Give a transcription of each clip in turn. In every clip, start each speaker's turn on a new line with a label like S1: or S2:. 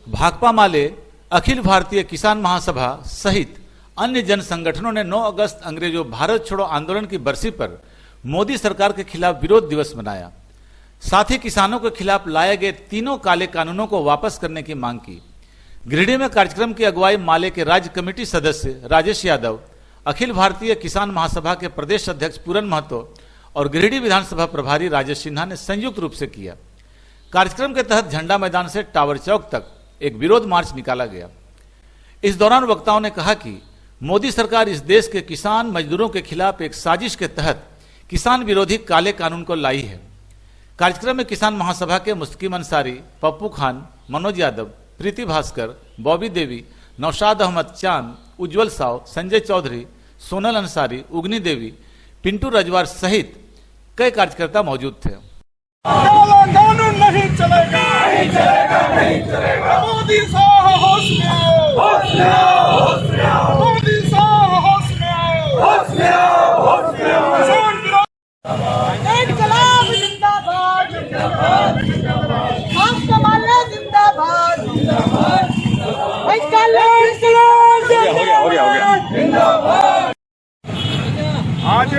S1: भाकपा माले, अखिल भारतीय किसान महासभा सहित अन्य जन संगठनों ने 9 अगस्त अंग्रेजों भारत छोड़ो आंदोलन की बरसी पर मोदी सरकार के खिलाफ विरोध दिवस मनाया। साथ ही किसानों के खिलाफ लाए गए तीनों काले कानूनों को वापस करने की मांग की। गिरिडीह में कार्यक्रम की अगुवाई माले के राज्य कमेटी सदस्य राजेश यादव, अखिल भारतीय किसान महासभा के प्रदेश अध्यक्ष पूरन महतो और गिरिडीह विधानसभा प्रभारी राजेश सिन्हा ने संयुक्त रूप से किया। कार्यक्रम के तहत झंडा मैदान से टावर चौक तक एक विरोध मार्च निकाला गया। इस दौरान वक्ताओं ने कहा कि मोदी सरकार इस देश के किसान मजदूरों के खिलाफ एक साजिश के तहत किसान विरोधी काले कानून को लाई है। कार्यक्रम में किसान महासभा के मुस्तकीम अंसारी, पप्पू खान, मनोज यादव, प्रीति भास्कर, बॉबी देवी, नौशाद अहमद चांद, उज्जवल साव, संजय चौधरी, सोनल अंसारी, उगनी देवी, पिंटू रजवार सहित कई कार्यकर्ता मौजूद थे।
S2: काला कानून नहीं चलेगा, नहीं चलेगा, नहीं चलेगा। मोदी साहब होश में आओ, होश में आओ, होश में आओ। मोदी साहब होश में आओ, होश में आओ, होश में आओ।
S3: इनकलाब जिंदाबाद, जिंदाबाद, जिंदाबाद। भाकपा माले जिंदाबाद, जिंदाबाद।
S2: हो गया। जिंदाबाद। आज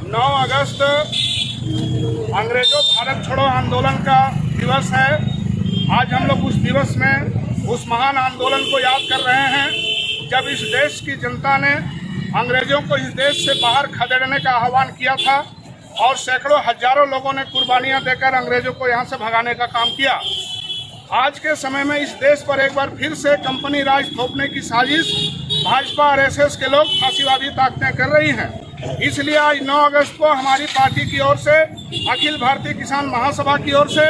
S2: 9 अगस्त अंग्रेजों भारत छोड़ो आंदोलन का दिवस है। आज हम लोग उस दिवस में उस महान आंदोलन को याद कर रहे हैं जब इस देश की जनता ने अंग्रेजों को इस देश से बाहर खदेड़ने का आह्वान किया था और सैकड़ों हजारों लोगों ने कुर्बानियां देकर अंग्रेजों को यहां से भगाने का काम किया। आज के समय में इस देश पर एक बार फिर से कंपनी राज थोपने की साजिश भाजपा और एसएस के लोग फांसीवादी ताकतें कर रही हैं। इसलिए आज 9 अगस्त को हमारी पार्टी की ओर से, अखिल भारतीय किसान महासभा की ओर से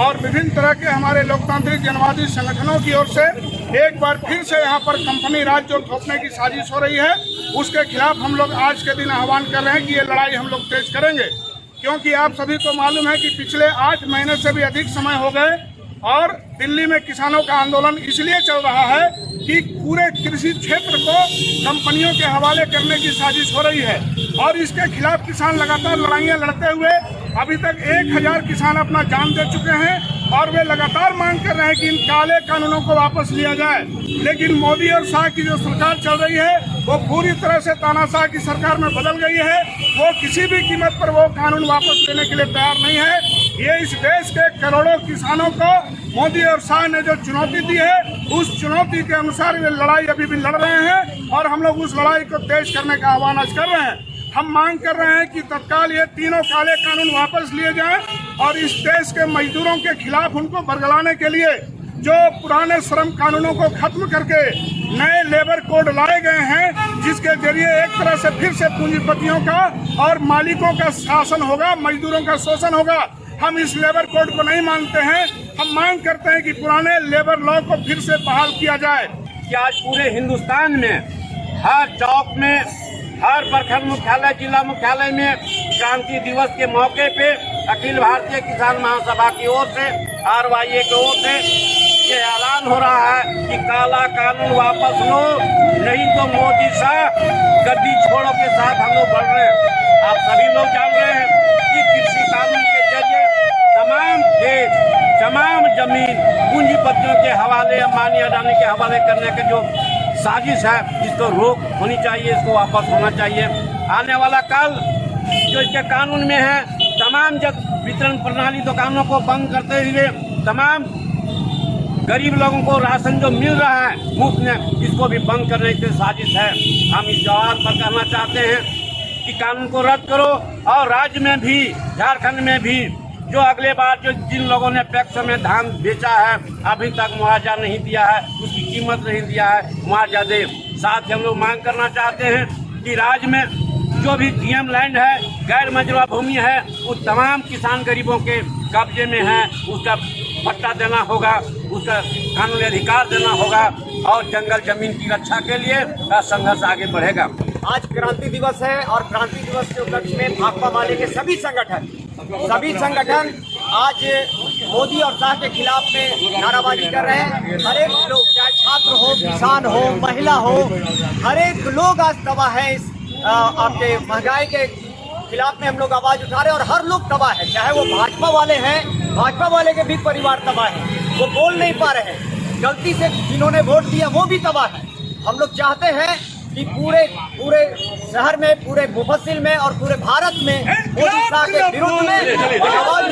S2: और विभिन्न तरह के हमारे लोकतांत्रिक जनवादी संगठनों की ओर से एक बार फिर से यहाँ पर कंपनी राज जो थोपने की साजिश हो रही है उसके खिलाफ हम लोग आज के दिन आह्वान कर रहे हैं कि ये लड़ाई हम लोग तेज करेंगे। क्योंकि आप सभी को मालूम है कि पिछले 8 महीने से भी अधिक समय हो गए और दिल्ली में किसानों का आंदोलन इसलिए चल रहा है कि पूरे कृषि क्षेत्र को कंपनियों के हवाले करने की साजिश हो रही है और इसके खिलाफ किसान लगातार लड़ाइयां लड़ते हुए अभी तक 1000 किसान अपना जान दे चुके हैं और वे लगातार मांग कर रहे हैं कि इन काले कानूनों को वापस लिया जाए। लेकिन मोदी और शाह की जो सरकार चल रही है वो पूरी तरह से तानाशाह की सरकार में बदल गई है। वो किसी भी कीमत पर वो कानून वापस लेने के लिए तैयार नहीं है। ये इस देश के करोड़ों किसानों को मोदी और शाह ने जो चुनौती दी है उस चुनौती के अनुसार ये लड़ाई अभी भी लड़ रहे हैं और हम लोग उस लड़ाई को तेज करने का आह्वान आज कर रहे हैं। हम मांग कर रहे हैं कि तत्काल ये तीनों काले कानून वापस लिए जाएं और इस देश के मजदूरों के खिलाफ उनको बरगलाने के लिए जो पुराने श्रम कानूनों को खत्म करके नए लेबर कोड लाए गए हैं जिसके जरिए एक तरह से फिर से पूंजीपतियों का और मालिकों का शासन होगा, मजदूरों का शोषण होगा। हम इस लेबर कोड को नहीं मानते हैं। हम मांग करते हैं कि पुराने लेबर लॉ को फिर से बहाल किया जाए।
S4: कि आज पूरे हिंदुस्तान में हर चौक में, हर प्रखंड मुख्यालय, जिला मुख्यालय में क्रांति दिवस के मौके पे अखिल भारतीय किसान महासभा की ओर से, RYA की ओर से ये ऐलान हो रहा है कि काला कानून वापस लो, नहीं तो मोदी शाह गद्दी छोड़ो के साथ हम लोग बढ़ रहे हैं। आप सभी लोग जान रहे हैं कि कृषि कानून के जरिए तमाम खेत, तमाम जमीन पूंजीपतियों के हवाले, अंबानी अडानी के हवाले करने के जो साजिश है इसको रोक होनी चाहिए, इसको वापस होना चाहिए। आने वाला काल जो इसके कानून में है, तमाम जब वितरण प्रणाली दुकानों को बंद करते हुए तमाम गरीब लोगों को राशन जो मिल रहा है मुफ्त में, इसको भी बंद करने की साजिश है। हम इस जवाब पर कहना चाहते हैं कि कानून को रद्द करो और राज्य में भी, झारखंड में भी जो अगले बार जो जिन लोगों ने पैक्स में धान बेचा है अभी तक मुआवजा नहीं दिया है, उसकी कीमत नहीं दिया है, मुआवजा दे। साथ ही हम लोग मांग करना चाहते हैं कि राज्य में जो भी GM लैंड है, गैर मंजूरा भूमि है, वो तमाम किसान गरीबों के कब्जे में है, उसका पट्टा देना होगा, उसका कानूनी अधिकार देना होगा और जंगल जमीन की रक्षा के लिए संघर्ष आगे बढ़ेगा।
S5: आज क्रांति दिवस है और क्रांति दिवस के उपलक्ष्य में भाकपा माले के सभी संगठन आज मोदी और शाह के खिलाफ में नाराबाजी कर रहे हैं। हर एक लोग, चाहे छात्र हो, किसान हो, महिला हो, हर एक लोग आज तबाह है। इस आपके महंगाई के खिलाफ में हम लोग आवाज उठा रहे हैं और हर लोग तबाह है, चाहे वो भाजपा वाले हैं, भाजपा वाले के भी परिवार तबाह है। वो बोल नहीं पा रहे हैं। गलती से जिन्होंने वोट दिया वो भी तबाह है। हम लोग चाहते हैं कि पूरे शहर में, पूरे मुफस्सिल में और पूरे भारत में मोदी शाह के विरुद्ध में आवाज